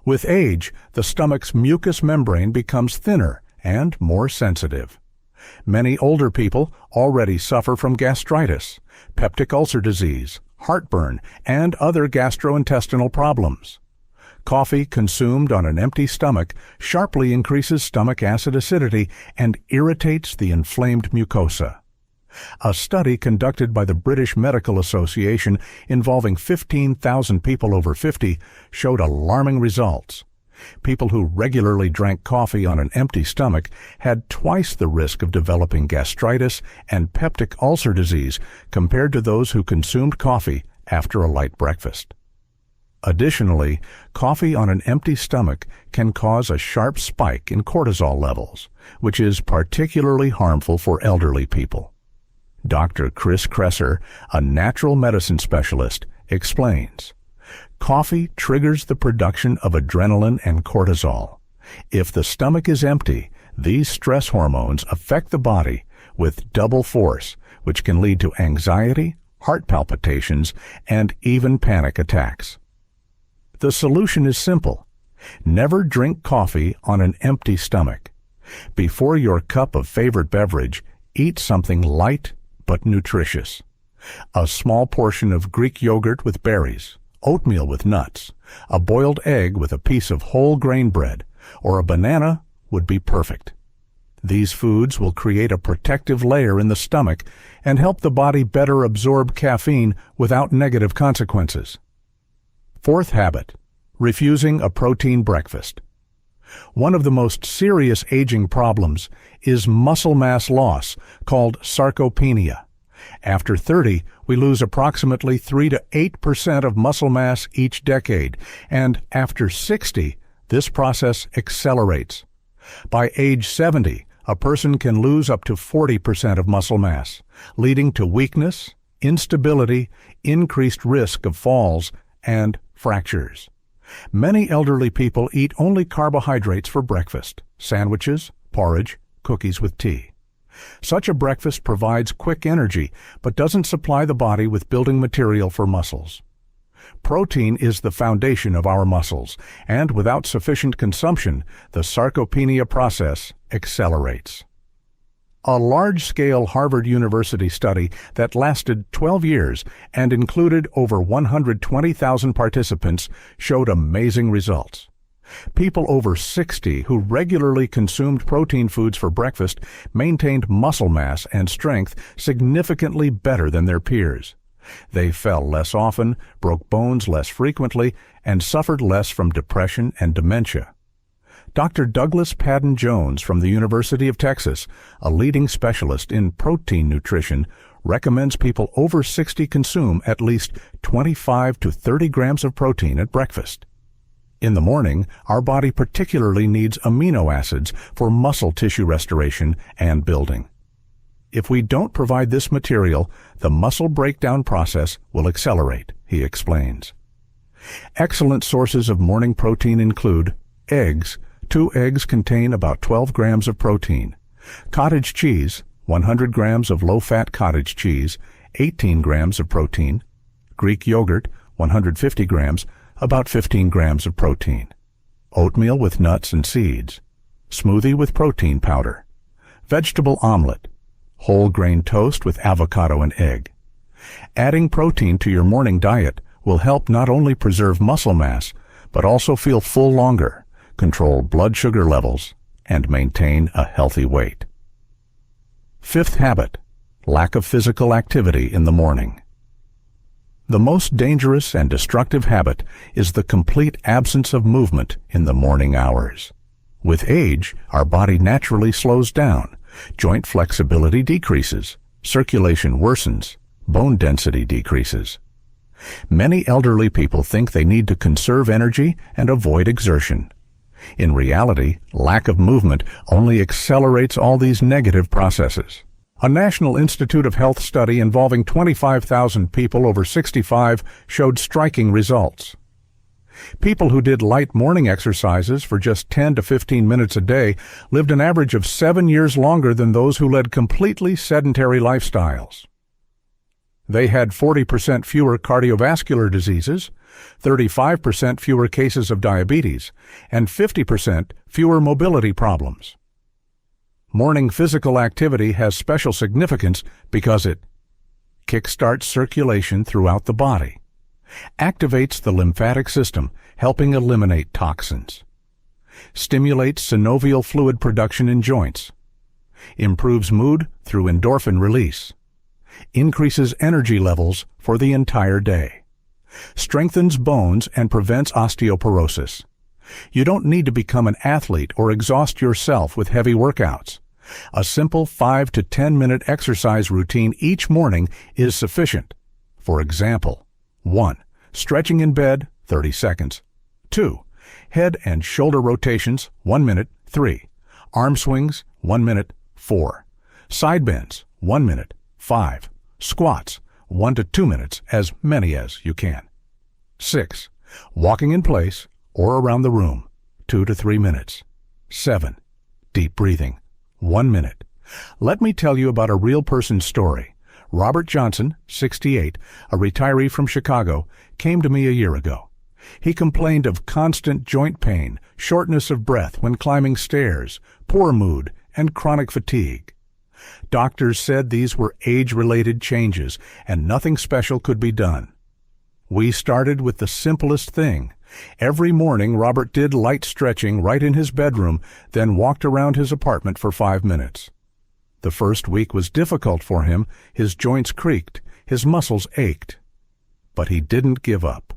With age, the stomach's mucous membrane becomes thinner and more sensitive. Many older people already suffer from gastritis, peptic ulcer disease, heartburn, and other gastrointestinal problems. Coffee consumed on an empty stomach sharply increases stomach acid acidity and irritates the inflamed mucosa. A study conducted by the British Medical Association involving 15,000 people over 50 showed alarming results. People who regularly drank coffee on an empty stomach had twice the risk of developing gastritis and peptic ulcer disease compared to those who consumed coffee after a light breakfast. Additionally, coffee on an empty stomach can cause a sharp spike in cortisol levels, which is particularly harmful for elderly people. Dr. Chris Kresser, a natural medicine specialist, explains, "Coffee triggers the production of adrenaline and cortisol. If the stomach is empty, these stress hormones affect the body with double force, which can lead to anxiety, heart palpitations, and even panic attacks." The solution is simple. Never drink coffee on an empty stomach. Before your cup of favorite beverage, eat something light but nutritious. A small portion of Greek yogurt with berries, oatmeal with nuts, a boiled egg with a piece of whole grain bread, or a banana would be perfect. These foods will create a protective layer in the stomach and help the body better absorb caffeine without negative consequences. Fourth habit, refusing a protein breakfast. One of the most serious aging problems is muscle mass loss, called sarcopenia. After 30, we lose approximately 3 to 8% of muscle mass each decade, and after 60, this process accelerates. By age 70, a person can lose up to 40% of muscle mass, leading to weakness, instability, increased risk of falls, and fractures. Many elderly people eat only carbohydrates for breakfast: sandwiches, porridge, cookies with tea. Such a breakfast provides quick energy, but doesn't supply the body with building material for muscles. Protein is the foundation of our muscles, and without sufficient consumption, the sarcopenia process accelerates. A large-scale Harvard University study that lasted 12 years and included over 120,000 participants showed amazing results. People over 60 who regularly consumed protein foods for breakfast maintained muscle mass and strength significantly better than their peers. They fell less often, broke bones less frequently, and suffered less from depression and dementia. Dr. Douglas Padden Jones from the University of Texas, a leading specialist in protein nutrition, recommends people over 60 consume at least 25 to 30 grams of protein at breakfast. In the morning, our body particularly needs amino acids for muscle tissue restoration and building. If we don't provide this material, the muscle breakdown process will accelerate, he explains. Excellent sources of morning protein include eggs. 2 eggs contain about 12 grams of protein. Cottage cheese, 100 grams of low-fat cottage cheese, 18 grams of protein. Greek yogurt, 150 grams, about 15 grams of protein. Oatmeal with nuts and seeds. Smoothie with protein powder. Vegetable omelet. Whole grain toast with avocado and egg. Adding protein to your morning diet will help not only preserve muscle mass, but also feel full longer, control blood sugar levels, and maintain a healthy weight. Fifth habit, lack of physical activity in the morning. The most dangerous and destructive habit is the complete absence of movement in the morning hours. With age, our body naturally slows down, joint flexibility decreases, circulation worsens, bone density decreases. Many elderly people think they need to conserve energy and avoid exertion. In reality, lack of movement only accelerates all these negative processes. A National Institute of Health study involving 25,000 people over 65 showed striking results. People who did light morning exercises for just 10 to 15 minutes a day lived an average of 7 years longer than those who led completely sedentary lifestyles. They had 40% fewer cardiovascular diseases, 35% fewer cases of diabetes, and 50% fewer mobility problems. Morning physical activity has special significance because it kickstarts circulation throughout the body, activates the lymphatic system, helping eliminate toxins, stimulates synovial fluid production in joints, improves mood through endorphin release, increases energy levels for the entire day, strengthens bones and prevents osteoporosis. You don't need to become an athlete or exhaust yourself with heavy workouts. A simple 5 to 10 minute exercise routine each morning is sufficient. For example, 1. Stretching in bed, 30 seconds. 2. Head and shoulder rotations, 1 minute, 3. Arm swings, 1 minute, 4. Side bends, 1 minute, 5. Squats, 1 to 2 minutes, as many as you can. 6. Walking in place or around the room, 2 to 3 minutes. 7. Deep breathing, 1 minute. Let me tell you about a real person's story. Robert Johnson, 68, a retiree from Chicago, came to me a year ago. He complained of constant joint pain, shortness of breath when climbing stairs, poor mood, and chronic fatigue. Doctors said these were age-related changes and nothing special could be done. We started with the simplest thing. Every morning, Robert did light stretching right in his bedroom, then walked around his apartment for 5 minutes. The first week was difficult for him. His joints creaked, his muscles ached. But he didn't give up.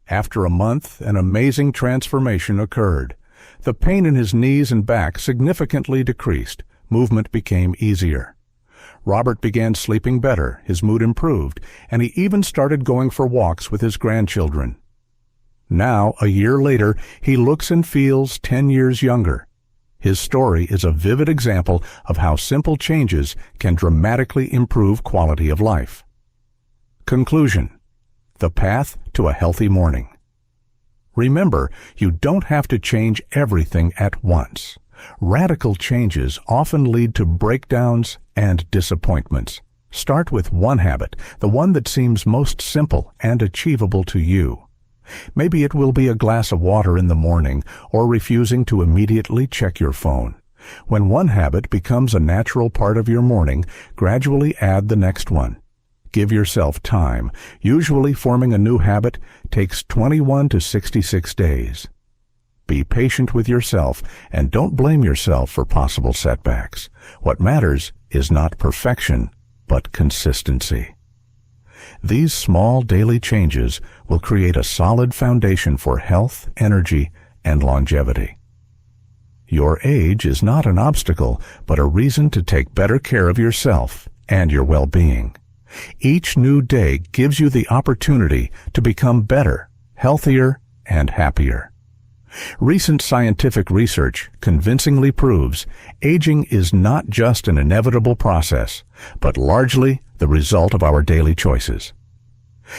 After a month, an amazing transformation occurred. The pain in his knees and back significantly decreased. Movement became easier. Robert began sleeping better, his mood improved, and he even started going for walks with his grandchildren. Now, a year later, he looks and feels 10 years younger. His story is a vivid example of how simple changes can dramatically improve quality of life. Conclusion: the path to a healthy morning. Remember, you don't have to change everything at once. Radical changes often lead to breakdowns and disappointments. Start with one habit, the one that seems most simple and achievable to you. Maybe it will be a glass of water in the morning or refusing to immediately check your phone. When one habit becomes a natural part of your morning, gradually add the next one. Give yourself time. Usually forming a new habit takes 21 to 66 days. Be patient with yourself and don't blame yourself for possible setbacks. What matters is not perfection, but consistency. These small daily changes will create a solid foundation for health, energy, and longevity. Your age is not an obstacle, but a reason to take better care of yourself and your well-being. Each new day gives you the opportunity to become better, healthier, and happier. Recent scientific research convincingly proves aging is not just an inevitable process, but largely the result of our daily choices.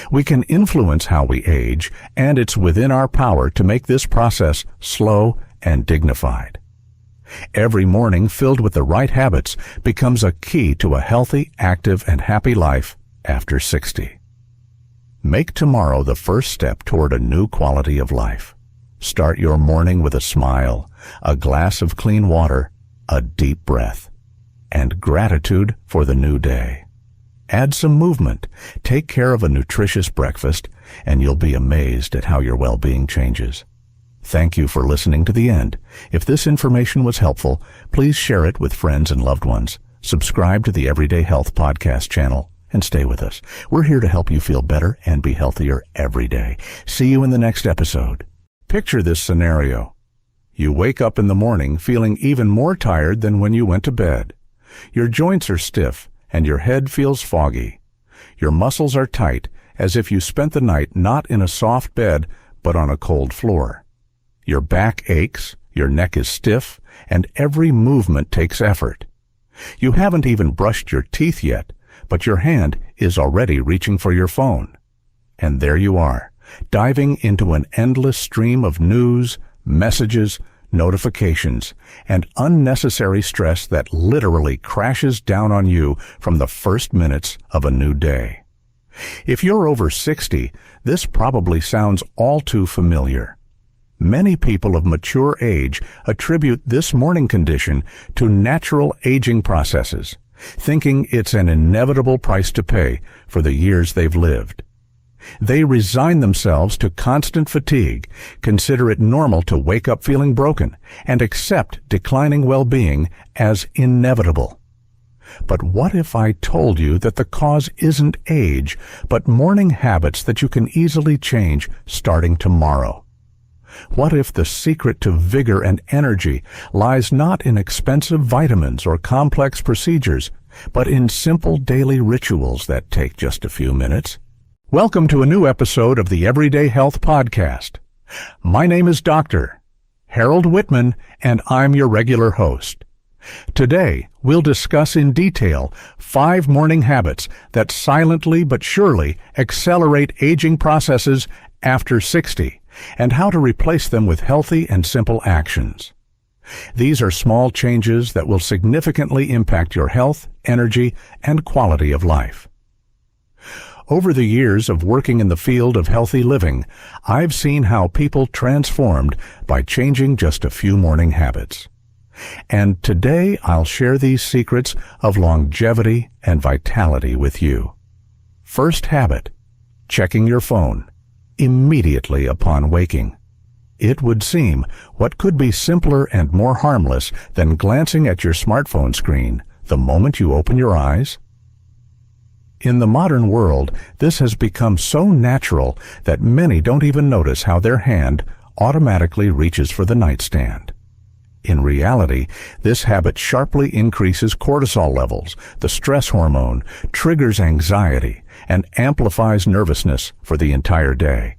We can influence how we age, and it's within our power to make this process slow and dignified. Every morning filled with the right habits becomes a key to a healthy, active, and happy life after 60. Make tomorrow the first step toward a new quality of life. Start your morning with a smile, a glass of clean water, a deep breath, and gratitude for the new day. Add some movement, take care of a nutritious breakfast, and you'll be amazed at how your well-being changes. Thank you for listening to the end. If this information was helpful, please share it with friends and loved ones. Subscribe to the Everyday Health Podcast channel and stay with us. We're here to help you feel better and be healthier every day. See you in the next episode. Picture this scenario. You wake up in the morning feeling even more tired than when you went to bed. Your joints are stiff and your head feels foggy. Your muscles are tight, as if you spent the night not in a soft bed, but on a cold floor. Your back aches, your neck is stiff, and every movement takes effort. You haven't even brushed your teeth yet, but your hand is already reaching for your phone. And there you are, diving into an endless stream of news, messages, notifications, and unnecessary stress that literally crashes down on you from the first minutes of a new day. If you're over 60, this probably sounds all too familiar. Many people of mature age attribute this morning condition to natural aging processes, thinking it's an inevitable price to pay for the years they've lived. They resign themselves to constant fatigue, consider it normal to wake up feeling broken, and accept declining well-being as inevitable. But what if I told you that the cause isn't age, but morning habits that you can easily change starting tomorrow? What if the secret to vigor and energy lies not in expensive vitamins or complex procedures, but in simple daily rituals that take just a few minutes? Welcome to a new episode of the Everyday Health Podcast. My name is Dr. Harold Whitman, and I'm your regular host. Today, we'll discuss in detail 5 morning habits that silently but surely accelerate aging processes after 60, and how to replace them with healthy and simple actions. These are small changes that will significantly impact your health, energy, and quality of life. Over the years of working in the field of healthy living, I've seen how people transformed by changing just a few morning habits. And today I'll share these secrets of longevity and vitality with you. First habit: checking your phone immediately upon waking. It would seem what could be simpler and more harmless than glancing at your smartphone screen the moment you open your eyes. In the modern world, this has become so natural that many don't even notice how their hand automatically reaches for the nightstand. In reality, this habit sharply increases cortisol levels, the stress hormone, triggers anxiety, and amplifies nervousness for the entire day.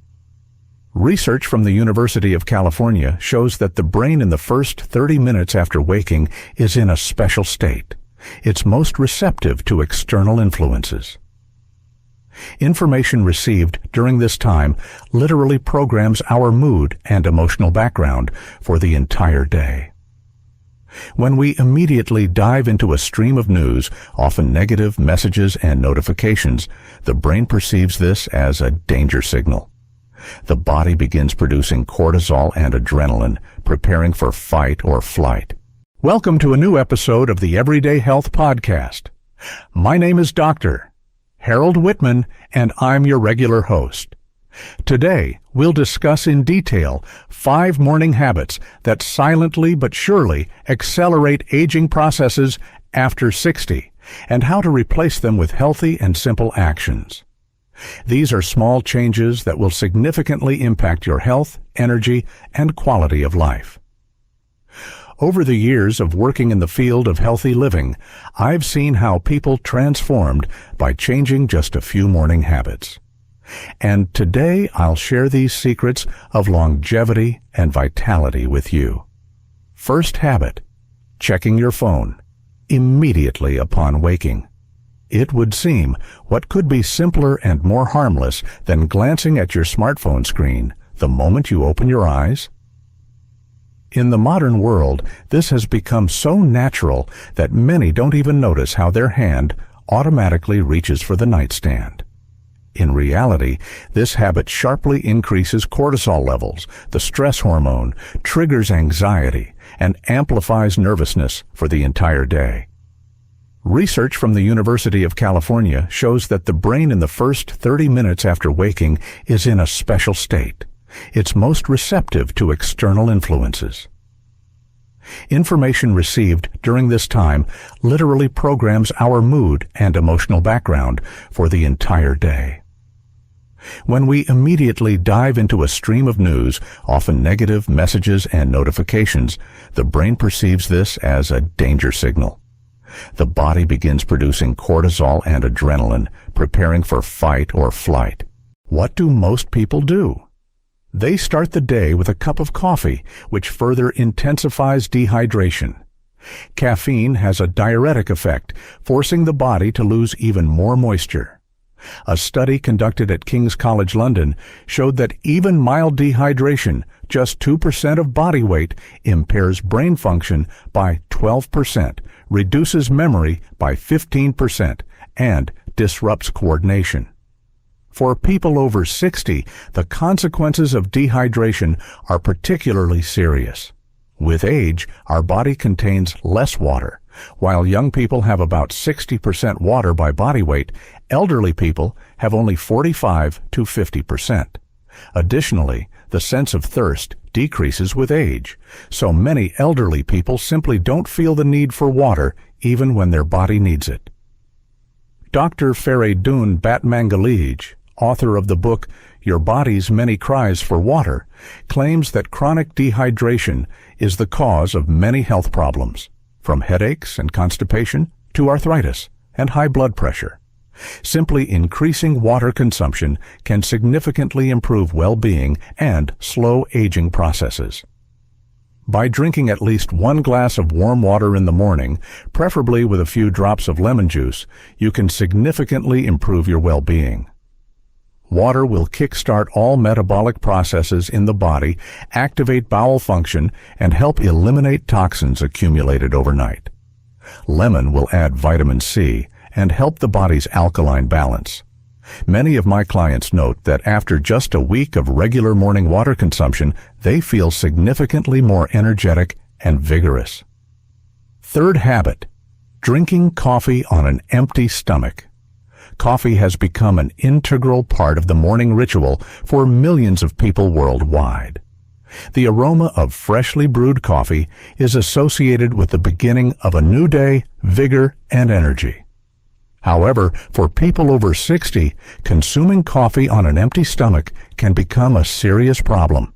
Research from the University of California shows that the brain in the first 30 minutes after waking is in a special state. It's most receptive to external influences. Information received during this time literally programs our mood and emotional background for the entire day. When we immediately dive into a stream of news, often negative messages and notifications, the brain perceives this as a danger signal. The body begins producing cortisol and adrenaline, preparing for fight or flight. Welcome to a new episode of the Everyday Health Podcast. My name is Dr. Harold Whitman, and I'm your regular host. Today, we'll discuss in detail 5 morning habits that silently but surely accelerate aging processes after 60, and how to replace them with healthy and simple actions. These are small changes that will significantly impact your health, energy, and quality of life. Over the years of working in the field of healthy living, I've seen how people transformed by changing just a few morning habits. And today I'll share these secrets of longevity and vitality with you. First habit: checking your phone immediately upon waking. It would seem what could be simpler and more harmless than glancing at your smartphone screen the moment you open your eyes. In the modern world, this has become so natural that many don't even notice how their hand automatically reaches for the nightstand. In reality, this habit sharply increases cortisol levels, the stress hormone, triggers anxiety, and amplifies nervousness for the entire day. Research from the University of California shows that the brain in the first 30 minutes after waking is in a special state. It's most receptive to external influences. Information received during this time literally programs our mood and emotional background for the entire day. When we immediately dive into a stream of news, often negative messages and notifications, the brain perceives this as a danger signal. The body begins producing cortisol and adrenaline, preparing for fight or flight. What do most people do? They start the day with a cup of coffee, which further intensifies dehydration. Caffeine has a diuretic effect, forcing the body to lose even more moisture. A study conducted at King's College London showed that even mild dehydration, just 2% of body weight, impairs brain function by 12%, reduces memory by 15%, and disrupts coordination. For people over 60, the consequences of dehydration are particularly serious. With age, our body contains less water. While young people have about 60% water by body weight, elderly people have only 45 to 50%. Additionally, the sense of thirst decreases with age, so many elderly people simply don't feel the need for water even when their body needs it. Dr. Feridun Batmangalij, author of the book Your Body's Many Cries for Water, claims that chronic dehydration is the cause of many health problems, from headaches and constipation to arthritis and high blood pressure. Simply increasing water consumption can significantly improve well-being and slow aging processes. By drinking at least 1 glass of warm water in the morning, preferably with a few drops of lemon juice, you can significantly improve your well-being. Water will kickstart all metabolic processes in the body, activate bowel function, and help eliminate toxins accumulated overnight. Lemon will add vitamin C and help the body's alkaline balance. Many of my clients note that after just a week of regular morning water consumption, they feel significantly more energetic and vigorous. Third habit, drinking coffee on an empty stomach. Coffee has become an integral part of the morning ritual for millions of people worldwide. The aroma of freshly brewed coffee is associated with the beginning of a new day, vigor, and energy. However, for people over 60, consuming coffee on an empty stomach can become a serious problem.